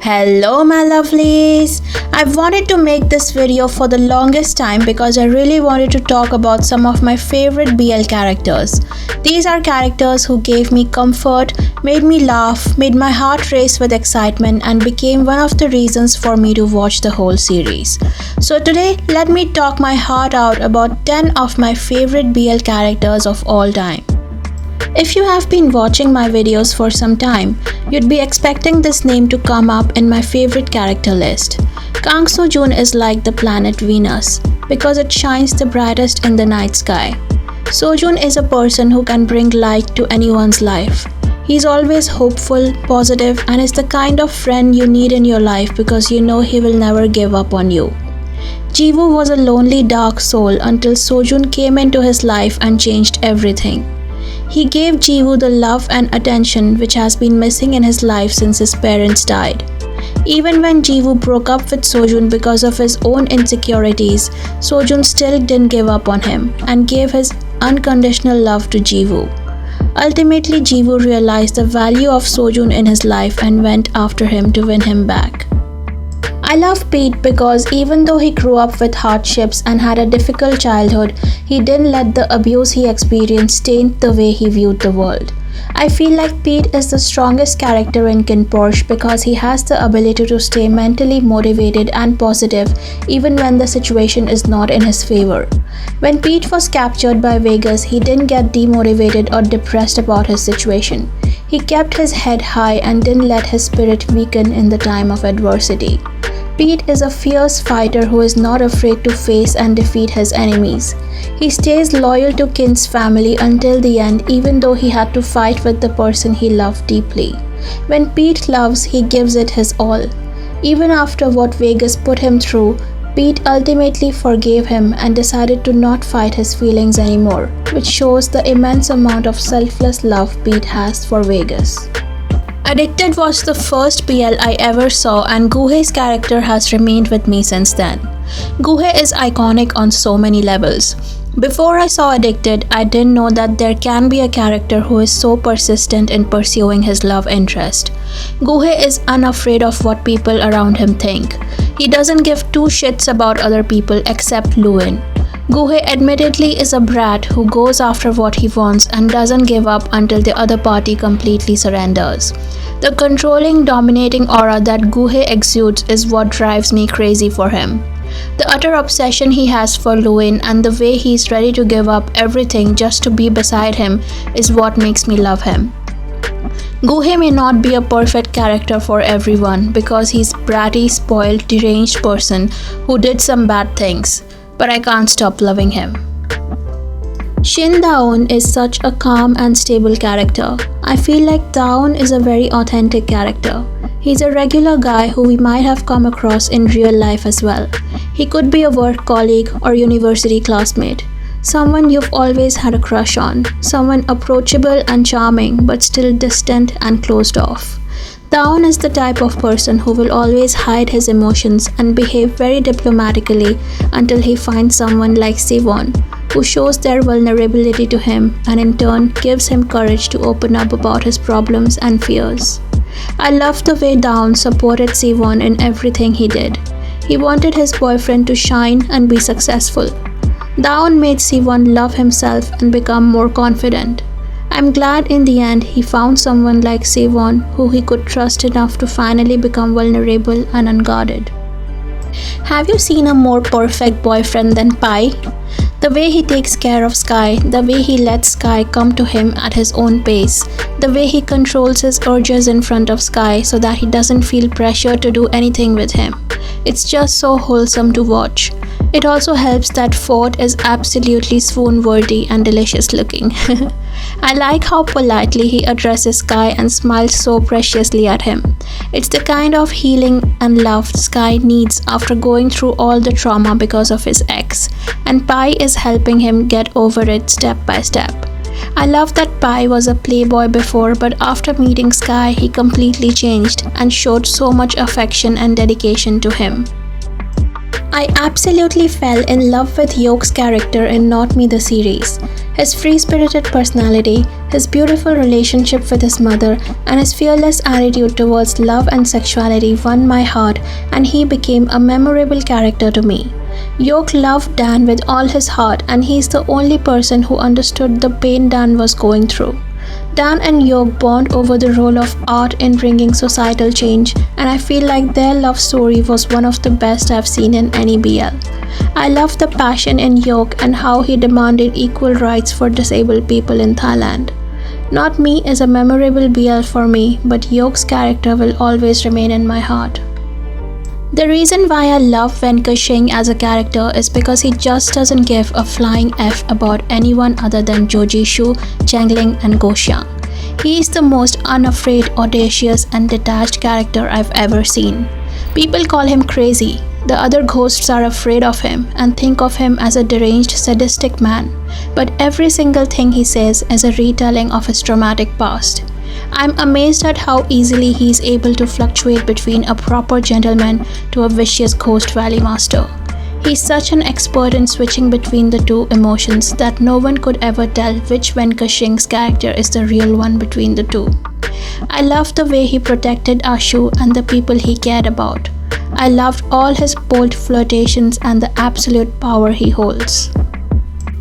Hello my lovelies! I've wanted to make this video for the longest time because I really wanted to talk about some of my favorite BL characters. These are characters who gave me comfort, made me laugh, made my heart race with excitement and became one of the reasons for me to watch the whole series. So today, let me talk my heart out about 10 of my favorite BL characters of all time. If you have been watching my videos for some time, you'd be expecting this name to come up in my favorite character list. Kang Sojun is like the planet Venus because it shines the brightest in the night sky. Sojun is a person who can bring light to anyone's life. He's always hopeful, positive, and is the kind of friend you need in your life because you know he will never give up on you. Jiwoo was a lonely dark soul until Sojun came into his life and changed everything. He gave Jiwoo the love and attention which has been missing in his life since his parents died. Even when Jiwoo broke up with Sojun because of his own insecurities, Sojun still didn't give up on him and gave his unconditional love to Jiwoo. Ultimately, Jiwoo realized the value of Sojun in his life and went after him to win him back. I love Pete because even though he grew up with hardships and had a difficult childhood, he didn't let the abuse he experienced taint the way he viewed the world. I feel like Pete is the strongest character in Kin Porsche because he has the ability to stay mentally motivated and positive even when the situation is not in his favor. When Pete was captured by Vegas, he didn't get demotivated or depressed about his situation. He kept his head high and didn't let his spirit weaken in the time of adversity. Pete is a fierce fighter who is not afraid to face and defeat his enemies. He stays loyal to Kin's family until the end even though he had to fight with the person he loved deeply. When Pete loves, he gives it his all. Even after what Vegas put him through, Pete ultimately forgave him and decided to not fight his feelings anymore, which shows the immense amount of selfless love Pete has for Vegas. Addicted was the first BL I ever saw and Gohe's character has remained with me since then. Gohe is iconic on so many levels. Before I saw Addicted, I didn't know that there can be a character who is so persistent in pursuing his love interest. Gohe is unafraid of what people around him think. He doesn't give two shits about other people except Lewin. Gohe admittedly is a brat who goes after what he wants and doesn't give up until the other party completely surrenders. The controlling, dominating aura that Gohe exudes is what drives me crazy for him. The utter obsession he has for Lewin and the way he's ready to give up everything just to be beside him is what makes me love him. Gohe may not be a perfect character for everyone because he's bratty, spoiled, deranged person who did some bad things. But I can't stop loving him. Shin Daon is such a calm and stable character. I feel like Daon is a very authentic character. He's a regular guy who we might have come across in real life as well. He could be a work colleague or university classmate. Someone you've always had a crush on. Someone approachable and charming but still distant and closed off. Daon is the type of person who will always hide his emotions and behave very diplomatically until he finds someone like Sewon, who shows their vulnerability to him and in turn gives him courage to open up about his problems and fears. I love the way Daon supported Sewon in everything he did. He wanted his boyfriend to shine and be successful. Daon made Sewon love himself and become more confident. I'm glad in the end he found someone like Sewon who he could trust enough to finally become vulnerable and unguarded. Have you seen a more perfect boyfriend than Pai? The way he takes care of Sky, the way he lets Sky come to him at his own pace, the way he controls his urges in front of Sky so that he doesn't feel pressure to do anything with him. It's just so wholesome to watch. It also helps that Ford is absolutely swoon-worthy and delicious looking. I like how politely he addresses Sky and smiles so preciously at him. It's the kind of healing and love Sky needs after going through all the trauma because of his ex, and Pai is helping him get over it step by step. I love that Pai was a playboy before, but after meeting Sky, he completely changed and showed so much affection and dedication to him. I absolutely fell in love with Yolk's character in Not Me the series. His free-spirited personality, his beautiful relationship with his mother, and his fearless attitude towards love and sexuality won my heart, and he became a memorable character to me. Yolk loved Dan with all his heart, and he's the only person who understood the pain Dan was going through. Dan and Yolk bond over the role of art in bringing societal change, and I feel like their love story was one of the best I've seen in any BL. I love the passion in Yolk and how he demanded equal rights for disabled people in Thailand. Not Me is a memorable BL for me, but Yolk's character will always remain in my heart. The reason why I love Venkashing as a character is because he just doesn't give a flying F about anyone other than Joji Shu, Chengling and Goxiang. He is the most unafraid, audacious and detached character I've ever seen. People call him crazy. The other ghosts are afraid of him and think of him as a deranged, sadistic man. But every single thing he says is a retelling of his traumatic past. I'm amazed at how easily he is able to fluctuate between a proper gentleman to a vicious ghost valley master. He's such an expert in switching between the two emotions that no one could ever tell which Venkashing's character is the real one between the two. I loved the way he protected Ashu and the people he cared about. I loved all his bold flirtations and the absolute power he holds.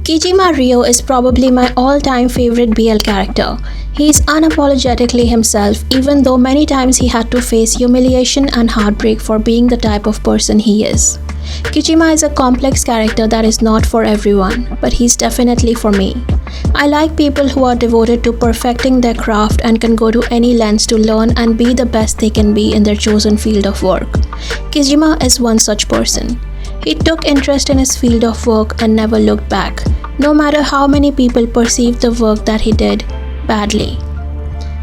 Kijima Ryo is probably my all-time favorite BL character. He is unapologetically himself, even though many times he had to face humiliation and heartbreak for being the type of person he is. Kijima is a complex character that is not for everyone, but he's definitely for me. I like people who are devoted to perfecting their craft and can go to any lengths to learn and be the best they can be in their chosen field of work. Kijima is one such person. He took interest in his field of work and never looked back, no matter how many people perceived the work that he did badly.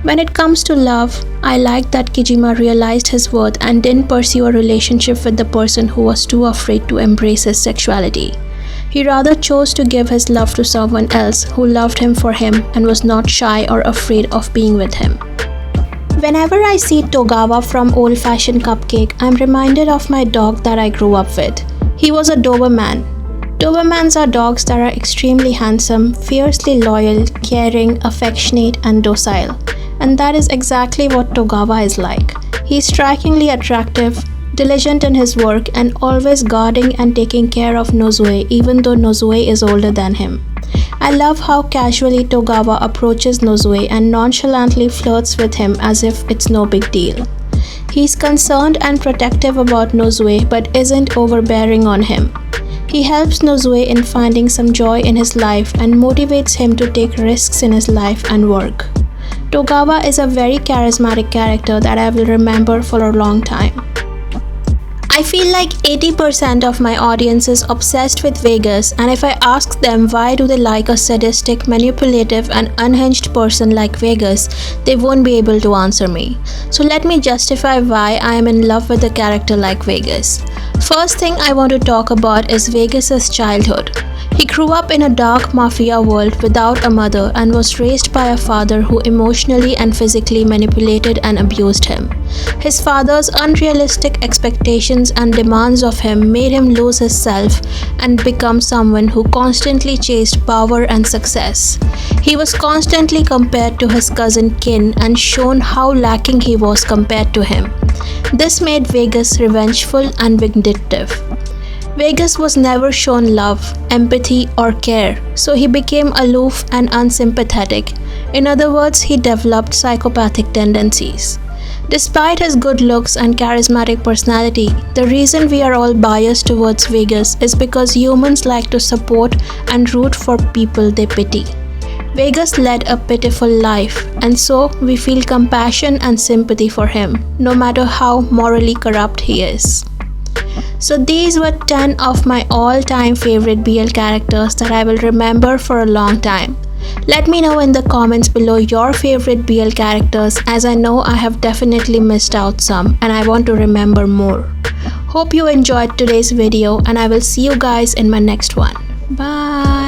When it comes to love, I like that Kijima realized his worth and didn't pursue a relationship with the person who was too afraid to embrace his sexuality. He rather chose to give his love to someone else who loved him for him and was not shy or afraid of being with him. Whenever I see Togaba from Old Fashioned Cupcake, I'm reminded of my dog that I grew up with. He was a Doberman. Dobermans are dogs that are extremely handsome, fiercely loyal, caring, affectionate, and docile. And that is exactly what Togaba is like. He is strikingly attractive, diligent in his work, and always guarding and taking care of Nozue, even though Nozue is older than him. I love how casually Togaba approaches Nozue and nonchalantly flirts with him as if it's no big deal. He's concerned and protective about Nozue but isn't overbearing on him. He helps Nozue in finding some joy in his life and motivates him to take risks in his life and work. Togaba is a very charismatic character that I will remember for a long time. I feel like 80% of my audience is obsessed with Vegas, and if I ask them why do they like a sadistic, manipulative and unhinged person like Vegas, they won't be able to answer me. So let me justify why I am in love with a character like Vegas. First thing I want to talk about is Vegas's childhood. He grew up in a dark mafia world without a mother and was raised by a father who emotionally and physically manipulated and abused him. His father's unrealistic expectations and demands of him made him lose his self and become someone who constantly chased power and success. He was constantly compared to his cousin Kin and shown how lacking he was compared to him. This made Vegas revengeful and vindictive. Vegas was never shown love, empathy, or care, so he became aloof and unsympathetic. In other words, he developed psychopathic tendencies. Despite his good looks and charismatic personality, the reason we are all biased towards Vegas is because humans like to support and root for people they pity. Vegas led a pitiful life, and so we feel compassion and sympathy for him, no matter how morally corrupt he is. So these were 10 of my all-time favorite BL characters that I will remember for a long time. Let me know in the comments below your favorite BL characters, as I know I have definitely missed out some and I want to remember more. Hope you enjoyed today's video and I will see you guys in my next one. Bye!